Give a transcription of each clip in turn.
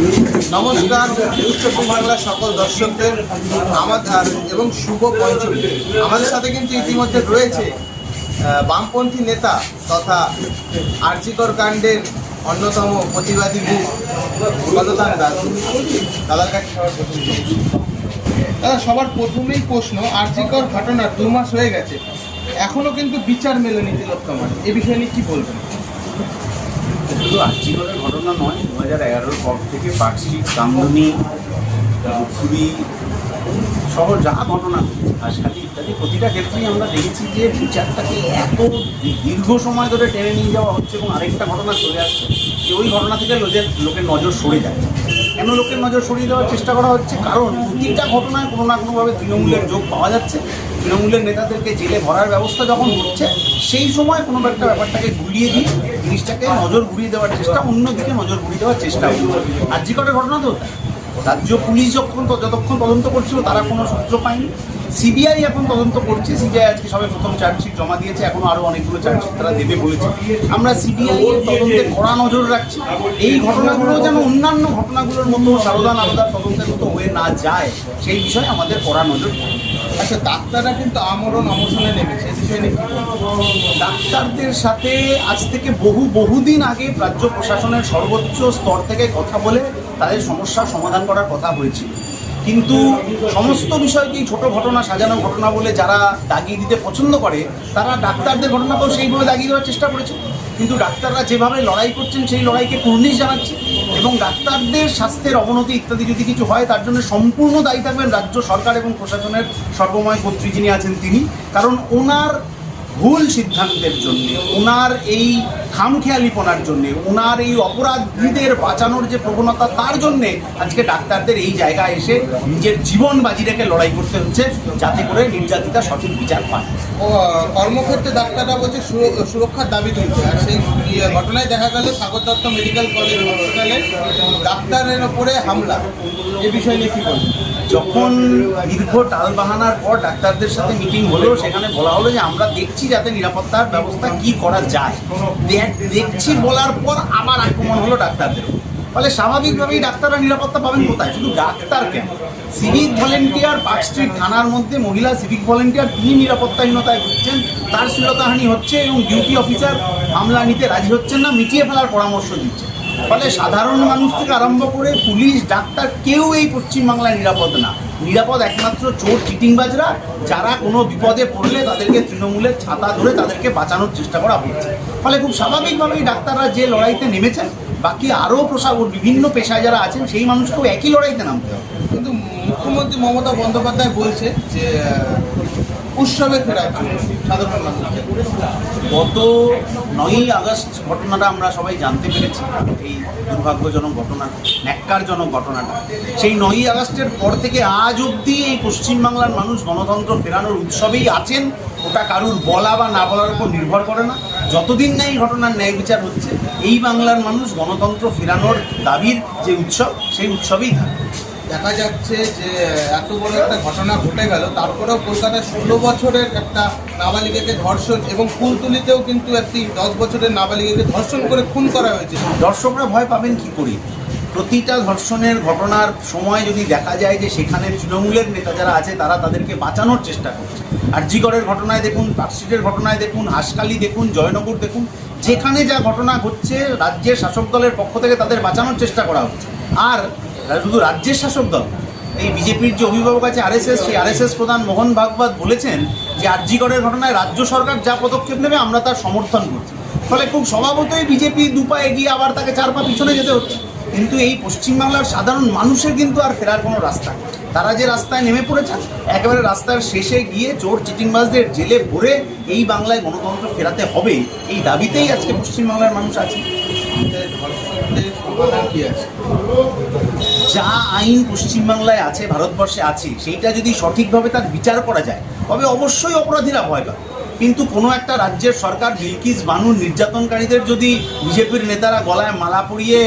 নমস্কার নিউজ 24 বাংলার সকল দর্শকদের আমাদের এবং শুভ পঞ্চমী। আমাদের সাথে কিন্তু ইতিমধ্যে রয়েছে বামপন্থী নেতা তথা আরজিকর কাণ্ডের অন্যতম প্রতিবাদী পদদান দাস। দাদার কাছে সবার প্রথমেই প্রশ্ন, আরজিকর ঘটনার 2 মাস হয়ে গেছে, এখনো কিন্তু বিচার মেলেনি তিলোত্তমার, এ বিষয়ে নিয়ে কী বলবেন? শুধু আরজিকরের ঘটনা নয়, 2011-র পর থেকে পার্কস্ট্রিট, কামদুনি, ধূপগুড়ি সহ যা ঘটনা হাসখালি ইত্যাদি প্রতিটা ক্ষেত্রেই আমরা দেখেছি যে বিচারটাকে এত দীর্ঘ সময় ধরে টেনে নিয়ে যাওয়া হচ্ছে এবং আরেকটা ঘটনা চলে আসছে যে ওই ঘটনা থেকে লোকের নজর সরে যাচ্ছে। কেন লোকের নজর সরিয়ে দেওয়ার চেষ্টা করা হচ্ছে? কারণ প্রতিটা ঘটনায় কোনো না কোনোভাবে তৃণমূলের যোগ পাওয়া যাচ্ছে। তৃণমূলের নেতাদেরকে জেলে ভরার ব্যবস্থা যখন হচ্ছে, সেই সময় কোনো একটা ব্যাপারটাকে ঘুরিয়ে দিয়ে জিনিসটাকে নজর ঘুরিয়ে দেওয়ার চেষ্টা, অন্যদিকে নজর ঘুরিয়ে দেওয়ার চেষ্টা হচ্ছে। আরজিকরের ঘটনা তো রাজ্য পুলিশ যতক্ষণ তদন্ত করছিল তারা কোনো সূত্র পায়নি। সিবিআই এখন তদন্ত করছে। সিবিআই আজকে সবে প্রথম চার্জশিট জমা দিয়েছে, এখনো আরও অনেকগুলো চার্জশিট তারা দেবে বলেছে। আমরা সিবিআই এর তদন্তে কড়া নজর রাখছি। এই ঘটনাগুলো যেন অন্যান্য ঘটনাগুলোর মতো সারদা নারদার তদন্তের মতো হয়ে না যায়, সেই বিষয়ে আমাদের কড়া নজর। আচ্ছা, ডাক্তাররা কিন্তু আমরণ অনশনে নেমেছে, এই বিষয়ে নিয়ে ডাক্তারদের সাথে আজ থেকে বহুদিন আগে রাজ্য প্রশাসনের সর্বোচ্চ স্তর থেকে কথা বলে তাদের সমস্যার সমাধান করার কথা হয়েছিল। কিন্তু সমস্ত বিষয়কেই ছোট ঘটনা, সাজানো ঘটনা বলে যারা দাগিয়ে দিতে পছন্দ করে, তারা ডাক্তারদের ঘটনাকেও সেইভাবে দাগিয়ে দেওয়ার চেষ্টা করেছে। কিন্তু ডাক্তাররা যেভাবে লড়াই করছেন সেই লড়াইকে কুর্নিশ জানাচ্ছে এবং ডাক্তারদের স্বাস্থ্যের অবনতি ইত্যাদি যদি কিছু হয়, তার জন্য সম্পূর্ণ দায়ী থাকবেন রাজ্য সরকার এবং প্রশাসনের সর্বময় কর্ত্রী যিনি আছেন তিনি। কারণ ওনার ভুল সিদ্ধান্তের জন্য, ওনার এই খামখেয়ালিপনার জন্যে, ওনার এই অপরাধীদের বাঁচানোর যে প্রবণতা, তার জন্যে আজকে ডাক্তারদের এই জায়গায় এসে নিজের জীবন বাজি রেখে লড়াই করতে হচ্ছে, যাতে করে নির্যাতিতা সঠিক বিচার পায়। কর্মক্ষেত্রে ডাক্তাররা বলছে সুরক্ষার দাবি তুলছে, আর সেই ঘটনায় দেখা গেল সাগর দত্ত মেডিকেল কলেজ হাসপাতালে ডাক্তারের ওপরে হামলা, এ বিষয় নিয়ে কী বলবেন? যখন দীর্ঘ টালবাহানার পর ডাক্তারদের সাথে মিটিং হলো, সেখানে বলা হলো যে আমরা দেখছি যাতে নিরাপত্তার ব্যবস্থা কি করা যায়। দেখছি বলার পর আবার আক্রমণ হলো ডাক্তারদের। ফলে স্বাভাবিকভাবেই ডাক্তাররা নিরাপত্তা পাবেন কোথায়? শুধু ডাক্তার কেন, সিভিক ভলেন্টিয়ার, পার্কস্ট্রিট থানার মধ্যে মহিলা সিভিক ভলেন্টিয়ার, তিনি নিরাপত্তাহীনতায় ভুগছেন, তার শ্লীলতাহানি হচ্ছে এবং ডিউটি অফিসার মামলা নিতে রাজি হচ্ছেন না, মিটিয়ে ফেলার পরামর্শ দিচ্ছেন। ফলে সাধারণ মানুষ থেকে আরম্ভ করে পুলিশ, ডাক্তার, কেউ এই পশ্চিমবাংলায় নিরাপদ না। নিরাপদ একমাত্র চোর চিটিংবাজরা, যারা কোনো বিপদে পড়লে তাদেরকে তৃণমূলের ছাতা ধরে তাদেরকে বাঁচানোর চেষ্টা করা হচ্ছে। ফলে খুব স্বাভাবিকভাবেই ডাক্তাররা যে লড়াইতে নেমেছেন, বাকি আরও বিভিন্ন পেশায় যারা আছেন সেই মানুষকেও একই লড়াইতে নামতে হবে। কিন্তু মুখ্যমন্ত্রী মমতা বন্দ্যোপাধ্যায় বলছে যে উৎসবে ফেরার জন্য সাধারণ মানুষকে। গত 9ই আগস্ট ঘটনাটা আমরা সবাই জানতে পেরেছি, এই দুর্ভাগ্যজনক ঘটনা, ন্যাক্কারজনক ঘটনাটা। সেই 9ই আগস্টের পর থেকে আজ অবধি এই পশ্চিমবাংলার মানুষ গণতন্ত্র ফেরানোর উৎসবেই আছেন। ওটা কারুর বলা বা না বলার উপর নির্ভর করে না। যতদিন না এই ঘটনার ন্যায় বিচার হচ্ছে, এই বাংলার মানুষ গণতন্ত্র ফেরানোর দাবির যে উৎসব, সেই উৎসবেই থাকে। দেখা যাচ্ছে যে এত বড় একটা ঘটনা ঘটে গেল, তারপরেও কলকাতায় 16 বছরের একটা নাবালিকাকে ধর্ষণ এবং কুলতলিতেও কিন্তু একটি 10 বছরের নাবালিকাকে ধর্ষণ করে খুন করা হয়েছে। দর্শকরা ভয় পাবেন কি করে? প্রতিটা ধর্ষণের ঘটনার সময় যদি দেখা যায় যে সেখানে তৃণমূলের নেতা যারা আছে তারা তাদেরকে বাঁচানোর চেষ্টা করছে। আরজিকরের ঘটনায় দেখুন, পার্কস্ট্রিটের ঘটনায় দেখুন, হাসখালি দেখুন, জয়নগর দেখুন, যেখানে যা ঘটনা ঘটছে রাজ্যের শাসক দলের পক্ষ থেকে তাদের বাঁচানোর চেষ্টা করা হচ্ছে। আর শুধু রাজ্যের শাসক দল, এই বিজেপির যে অভিভাবক আছে আরএসএস, সেই আরএসএস প্রধান মোহন ভাগবত বলেছেন যে আরজিকরের ঘটনায় রাজ্য সরকার যা পদক্ষেপ নেবে আমরা তার সমর্থন করছি। ফলে খুব স্বভাবতই বিজেপি 2 পা এগিয়ে আবার তাকে 4 পা পিছনে যেতে হচ্ছে। কিন্তু এই পশ্চিমবাংলার সাধারণ মানুষের কিন্তু আর ফেরার কোনো রাস্তা নেই। তারা যে রাস্তায় নেমে পড়েছেন, একেবারে রাস্তার শেষে গিয়ে চোর চিটিংবাজদের জেলে ভরে এই বাংলায় গণতন্ত্র ফেরাতে হবে, এই দাবিতেই আজকে পশ্চিমবাংলার মানুষ আছে। যা আইন পশ্চিমবাংলায় আছে, ভারতবর্ষে আছে, সেইটা যদি সঠিকভাবে তার বিচার করা যায়, তবে অবশ্যই অপরাধীরা ভয় পাবে। কিন্তু কোনো একটা রাজ্যের সরকার বিলকিস বানুর নির্যাতনকারীদের যদি বিজেপির নেতারা গলায় মালা পরিয়ে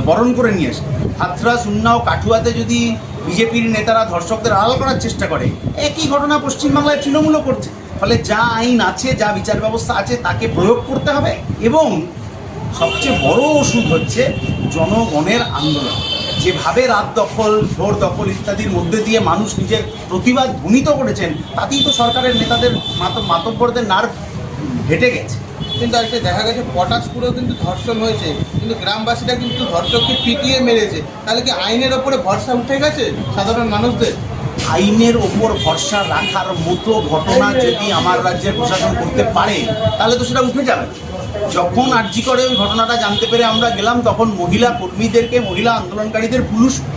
বরণ করে নিয়ে আসে, হাথরস, উন্নাও, কাঠুয়াতে যদি বিজেপির নেতারা ধর্ষকদের আড়াল করার চেষ্টা করে, একই ঘটনা পশ্চিমবাংলায় তৃণমূলও করছে। ফলে যা আইন আছে, যা বিচার ব্যবস্থা আছে, তাকে প্রয়োগ করতে হবে। এবং সবচেয়ে বড় ওষুধ হচ্ছে জনগণের আন্দোলন। যেভাবে রাত দখল, ভোর দখল ইত্যাদির মধ্যে দিয়ে মানুষ নিজের প্রতিবাদ ধ্বনিত করেছেন, তাতেই তো সরকারের নেতাদের মাতব্বরদের নার্ভ ঘেটে গেছে। কিন্তু আজকে দেখা গেছে পটাশপুরেও কিন্তু ধর্ষণ হয়েছে, কিন্তু গ্রামবাসীরা কিন্তু ধর্ষককে পিটিয়ে মেরেছে। তাহলে কি আইনের ওপরে ভরসা উঠে গেছে সাধারণ মানুষদের? আইনের ওপর ভরসা রাখার মতো ঘটনা যদি আমার রাজ্যের প্রশাসন করতে পারে, তাহলে তো সেটা উঠে যাবে। যখন আরজি করে ওই ঘটনাটা জানতে পেরে আমরা গেলাম, তখন মহিলা কর্মীদেরকে, মহিলা আন্দোলনকারীদের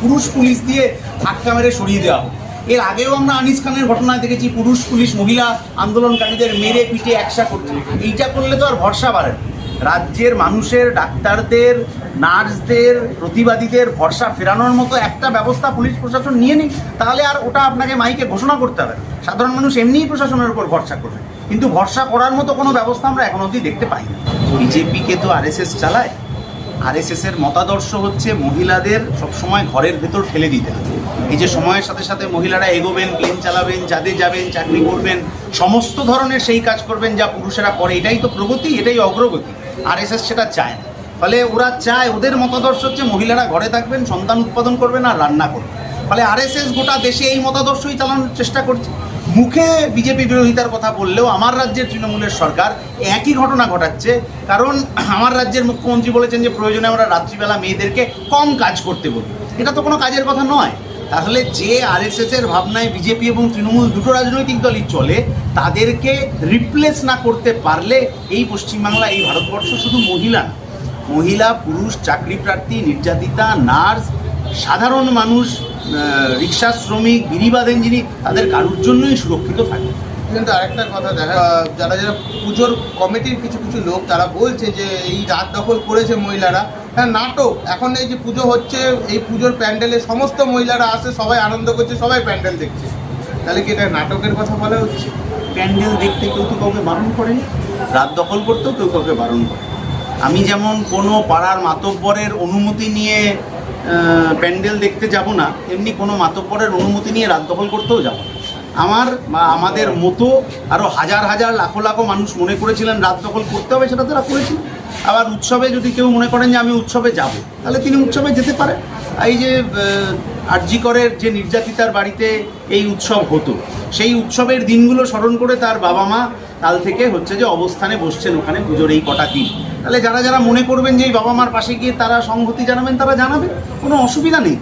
পুরুষ পুলিশ দিয়ে ধাক্কা মেরে সরিয়ে দেওয়া হয়। এর আগেও আমরা আনিস খানের ঘটনা দেখেছি, পুরুষ পুলিশ মহিলা আন্দোলনকারীদের মেরে পিটে একসা করছে। এইটা করলে তো আর ভরসা বাড়ে না। রাজ্যের মানুষের, ডাক্তারদের, নার্সদের, প্রতিবাদীদের ভরসা ফেরানোর মতো একটা ব্যবস্থা পুলিশ প্রশাসন নিয়ে নিক, তাহলে আর ওটা আপনাকে মাইকে ঘোষণা করতে হবে। সাধারণ মানুষ এমনিই প্রশাসনের উপর ভরসা করবে, কিন্তু ভরসা করার মতো কোনো ব্যবস্থা আমরা এখন অবধি দেখতে পাই না। বিজেপিকে তো আরএসএস চালায়। আরএসএসের মতাদর্শ হচ্ছে মহিলাদের সবসময় ঘরের ভেতর ফেলে দিতে হবে। এই যে সময়ের সাথে সাথে মহিলারা এগোবেন, প্লেন চালাবেন, চাঁদে যাবেন, চাকরি করবেন, সমস্ত ধরনের সেই কাজ করবেন যা পুরুষেরা করে, এটাই তো প্রগতি, এটাই অগ্রগতি। আরএসএস সেটা চায় না। ফলে ওরা চায়, ওদের মতাদর্শ হচ্ছে মহিলারা ঘরে থাকবেন, সন্তান উৎপাদন করবেন আর রান্না করবেন। ফলে আরএসএস গোটা দেশে এই মতাদর্শই চালানোর চেষ্টা করছে। মুখে বিজেপি বিরোধিতার কথা বললেও আমার রাজ্যের তৃণমূলের সরকার একই ঘটনা ঘটাচ্ছে। কারণ আমার রাজ্যের মুখ্যমন্ত্রী বলেছেন যে প্রয়োজনে আমরা রাত্রিবেলা মেয়েদেরকে কম কাজ করতে বলি। এটা তো কোনো কাজের কথা নয়। তাহলে যে আরএসএসের ভাবনায় বিজেপি এবং তৃণমূল দুটো রাজনৈতিক দলই চলে, তাদেরকে রিপ্লেস না করতে পারলে এই পশ্চিমবাংলা, এই ভারতবর্ষ শুধু মহিলা না, মহিলা, পুরুষ, চাকরি প্রার্থী, নির্যাতিতা, নার্স, সাধারণ মানুষ, রিক্সা শ্রমিক, গিরিবাঁধেন যিনি, তাদের কারোর জন্যই সুরক্ষিত থাকে। কিন্তু আরেকটা কথা দেখা, যারা যারা পুজোর কমিটির কিছু কিছু লোক, তারা বলছে যে এই রাত দখল করেছে মহিলারা, হ্যাঁ নাটক। এখন এই যে পুজো হচ্ছে, এই পুজোর প্যান্ডেলে সমস্ত মহিলারা আসে, সবাই আনন্দ করছে, সবাই প্যান্ডেল দেখছে। তাহলে কি এটা নাটকের কথা বলা হচ্ছে? প্যান্ডেল দেখতে কেউ তো কাউকে বারণ করেনি, রাত দখল করতেও কেউ কাউকে বারণ করে। আমি যেমন কোনো পাড়ার মাতব্বরের অনুমতি নিয়ে প্যান্ডেল দেখতে যাব না, এমনি কোনো মাতব্বরের অনুমতি নিয়ে রাত দখল করতেও যাব না। আমার বা আমাদের মতো আরও হাজার হাজার লাখো লাখো মানুষ মনে করেছিলেন রাত দখল করতে হবে, সেটা তারা করেছিল। আবার উৎসবে যদি কেউ মনে করেন যে আমি উৎসবে যাব, তাহলে তিনি উৎসবে যেতে পারেন। এই যে আরজি করের যে নির্যাতিতার বাড়িতে এই উৎসব হতো, সেই উৎসবের দিনগুলো স্মরণ করে তার বাবা মা কাল থেকে হচ্ছে যে অবস্থানে বসছেন ওখানে পুজোর এই কটা দিন। তাহলে যারা যারা মনে করবেন যে এই বাবা মার পাশে গিয়ে তারা সংহতি জানাবেন, তারা জানাবেন, কোনো অসুবিধা নেই।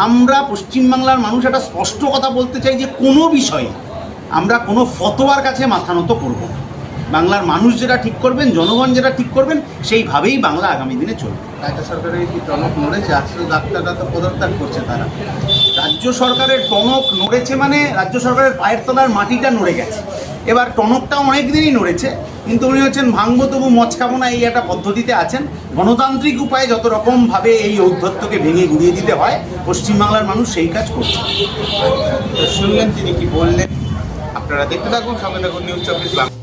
আমরা পশ্চিমবাংলার মানুষ একটা স্পষ্ট কথা বলতে চাই যে কোনো বিষয়ে আমরা কোনো ফতোয়ার কাছে মাথা নত করব না। বাংলার মানুষ যেটা ঠিক করবেন, জনগণ যেটা ঠিক করবেন, সেইভাবেই বাংলা আগামী দিনে চলবে। রাজ্য সরকারের কি টনক নড়েছে? আসলে ডাক্তাররা তো পদত্যাগ করছে তারা। রাজ্য সরকারের টনক নড়েছে মানে রাজ্য সরকারের পায়ের তলার মাটিটা নড়ে গেছে। এবার টনকটা অনেক দিনই নড়েছে, কিন্তু উনি হচ্ছেন ভাঙবো তবু মচকাবো না, এই একটা পদ্ধতিতে আছেন। গণতান্ত্রিক উপায়ে যত রকমভাবে এই ঔদ্ধত্যকে ভেঙে গুড়িয়ে দিতে হয়, পশ্চিমবাংলার মানুষ সেই কাজ করছে। শুনলেন তিনি কি বললেন। আপনারা দেখতে থাকুন, সঙ্গে থাকুন নিউজ 24 বাংলা।